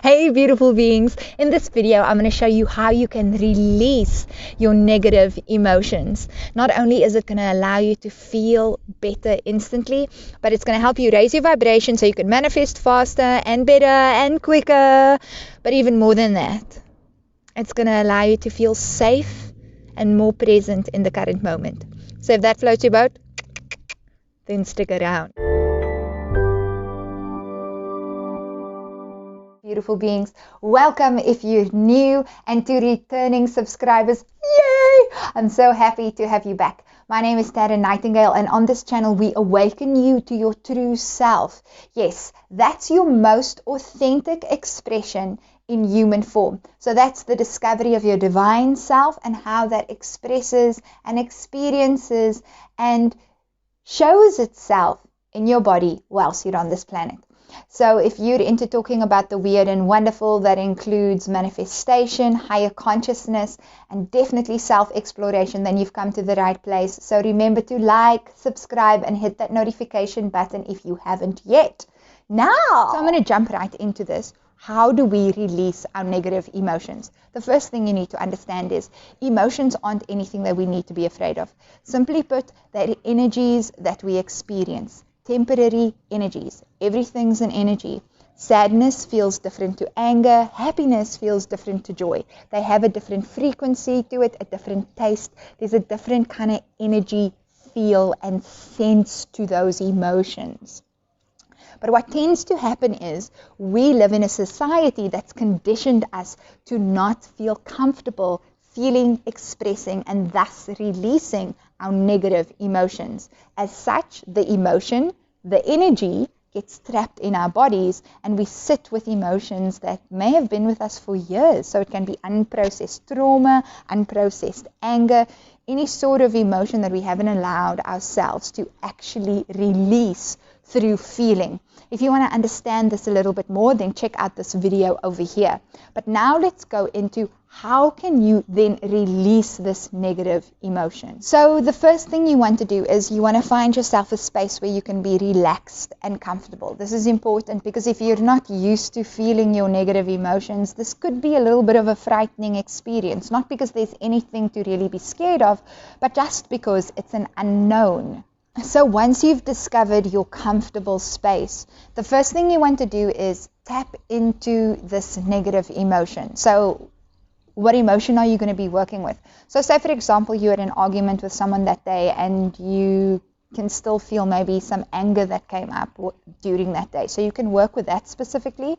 Hey beautiful beings, in this video I'm going to show you how you can release your negative emotions. Not only is it going to allow you to feel better instantly, but it's going to help you raise your vibration so you can manifest faster and better and quicker. But even more than that, it's going to allow you to feel safe and more present in the current moment. So if that floats your boat, then stick around. Beautiful beings, welcome if you're new, and to returning subscribers, yay! I'm so happy to have you back. My name is Taryn Nightingale, and on this channel we awaken you to your true self. Yes, that's your most authentic expression in human form. So that's the discovery of your divine self and how that expresses and experiences and shows itself in your body whilst you're on this planet. So if you're into talking about the weird and wonderful, that includes manifestation, higher consciousness, and definitely self-exploration, then you've come to the right place. So remember to like, subscribe, and hit that notification button if you haven't yet. Now, so I'm going to jump right into this. How do we release our negative emotions? The first thing you need to understand is emotions aren't anything that we need to be afraid of. Simply put, they're energies that we experience. Temporary energies. Everything's an energy. Sadness feels different to anger. Happiness feels different to joy. They have a different frequency to it, a different taste. There's a different kind of energy, feel, and sense to those emotions. But what tends to happen is we live in a society that's conditioned us to not feel comfortable feeling, expressing, and thus releasing our negative emotions. As such, the emotion, the energy, gets trapped in our bodies, and we sit with emotions that may have been with us for years. So it can be unprocessed trauma, unprocessed anger, any sort of emotion that we haven't allowed ourselves to actually release through feeling. If you want to understand this a little bit more, then check out this video over here. But now let's go into how can you then release this negative emotion. So the first thing you want to do is you want to find yourself a space where you can be relaxed and comfortable. This is important because if you're not used to feeling your negative emotions, this could be a little bit of a frightening experience. Not because there's anything to really be scared of, but just because it's an unknown. So once you've discovered your comfortable space, the first thing you want to do is tap into this negative emotion. So what emotion are you going to be working with? So say, for example, you had an argument with someone that day and you can still feel maybe some anger that came up during that day. So you can work with that specifically,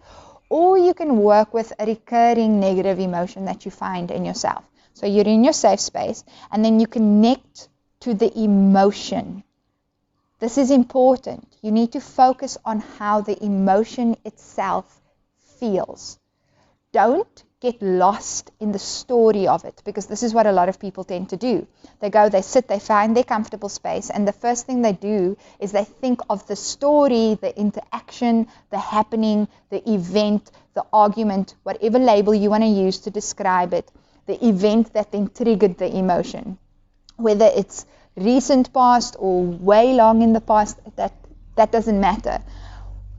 or you can work with a recurring negative emotion that you find in yourself. So you're in your safe space and then you connect to the emotion. This is important. You need to focus on how the emotion itself feels. Don't get lost in the story of it, because this is what a lot of people tend to do. They go, they sit, they find their comfortable space, and the first thing they do is they think of the story, the interaction, the happening, the event, the argument, whatever label you want to use to describe it, the event that then triggered the emotion. Whether it's recent past or way long in the past, that doesn't matter.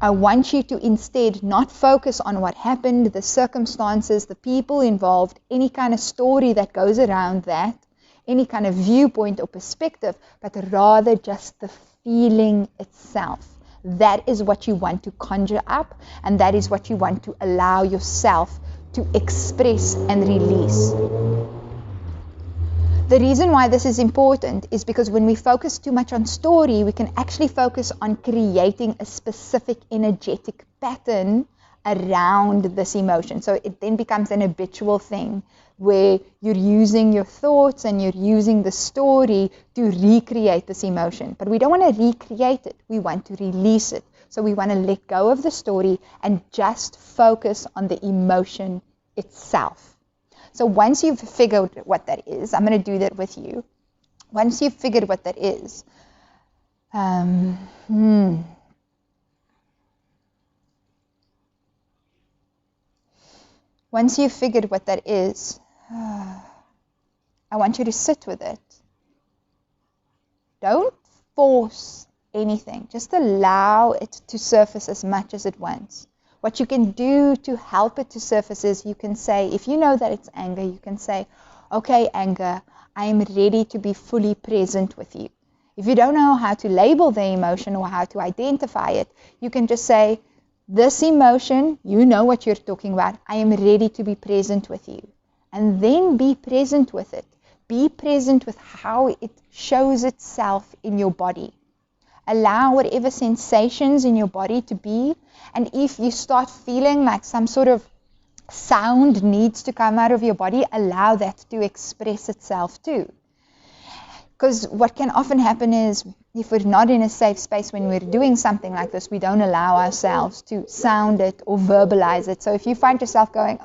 I want you to instead not focus on what happened, the circumstances, the people involved, any kind of story that goes around that, any kind of viewpoint or perspective, but rather just the feeling itself. That is what you want to conjure up, and that is what you want to allow yourself to express and release. The reason why this is important is because when we focus too much on story, we can actually focus on creating a specific energetic pattern around this emotion. So it then becomes an habitual thing where you're using your thoughts and you're using the story to recreate this emotion. But we don't want to recreate it. We want to release it. So we want to let go of the story and just focus on the emotion itself. So once you've figured what that is, I'm going to do that with you. Once you've figured what that is, once you've figured what that is, I want you to sit with it. Don't force anything. Just allow it to surface as much as it wants. What you can do to help it to surface is you can say, if you know that it's anger, you can say, okay, anger, I am ready to be fully present with you. If you don't know how to label the emotion or how to identify it, you can just say, this emotion, you know what you're talking about, I am ready to be present with you. And then be present with it. Be present with how it shows itself in your body. Allow whatever sensations in your body to be. And if you start feeling like some sort of sound needs to come out of your body, allow that to express itself too. Because what can often happen is, if we're not in a safe space when we're doing something like this, we don't allow ourselves to sound it or verbalize it. So if you find yourself going,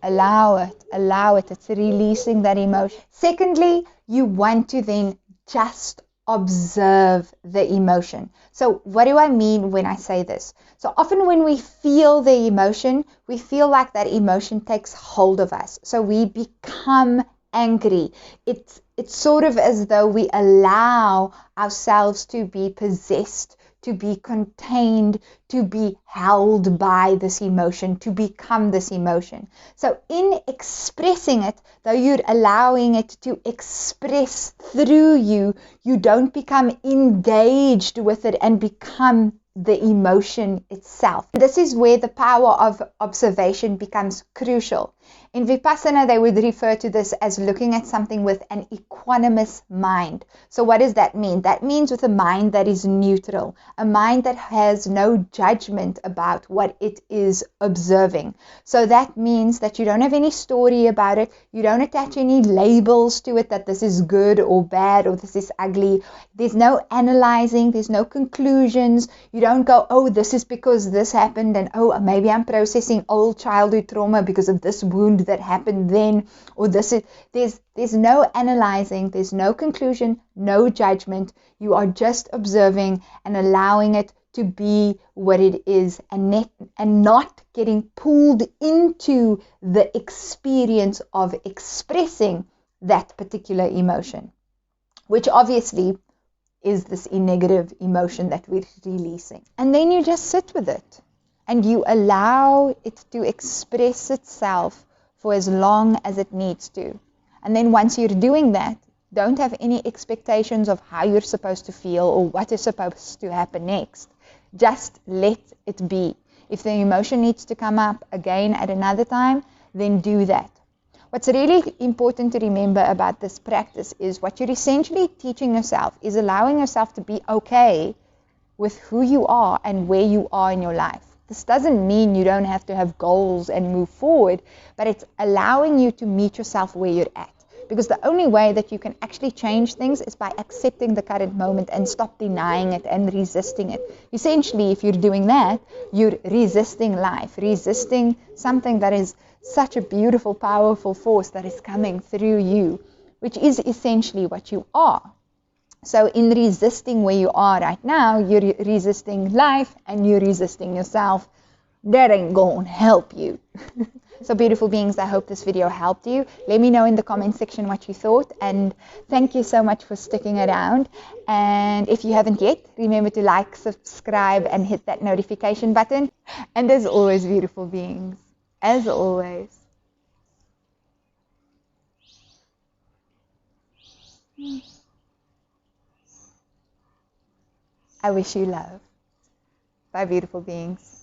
allow it. It's releasing that emotion. Secondly, you want to then just observe the emotion. So what do I mean when I say this? So often when we feel the emotion, we feel like that emotion takes hold of us. So we become angry. It's sort of as though we allow ourselves to be possessed, to be contained, to be held by this emotion, to become this emotion. So in expressing it, though you're allowing it to express through you, you don't become engaged with it and become the emotion itself. This is where the power of observation becomes crucial. In Vipassana, they would refer to this as looking at something with an equanimous mind. So what does that mean? That means with a mind that is neutral, a mind that has no judgment about what it is observing. So that means that you don't have any story about it. You don't attach any labels to it that this is good or bad or this is ugly. There's no analyzing. There's no conclusions. You don't go, oh, this is because this happened, and oh, maybe I'm processing old childhood trauma because of this wound that happened then, or this is, there's no analyzing, there's no conclusion, no judgment. You are just observing and allowing it to be what it is, and not getting pulled into the experience of expressing that particular emotion, which obviously is this negative emotion that we're releasing. And then you just sit with it and you allow it to express itself for as long as it needs to. And then once you're doing that, don't have any expectations of how you're supposed to feel or what is supposed to happen next. Just let it be. If the emotion needs to come up again at another time, then do that. What's really important to remember about this practice is what you're essentially teaching yourself is allowing yourself to be okay with who you are and where you are in your life. This doesn't mean you don't have to have goals and move forward, but it's allowing you to meet yourself where you're at. Because the only way that you can actually change things is by accepting the current moment and stop denying it and resisting it. Essentially, if you're doing that, you're resisting life, resisting something that is such a beautiful, powerful force that is coming through you, which is essentially what you are. So in resisting where you are right now, you're resisting life and you're resisting yourself. That ain't gonna help you. So beautiful beings, I hope this video helped you. Let me know in the comment section what you thought, and thank you so much for sticking around. And if you haven't yet, remember to like, subscribe, and hit that notification button. And as always, beautiful beings, as always, I wish you love. Bye, beautiful beings.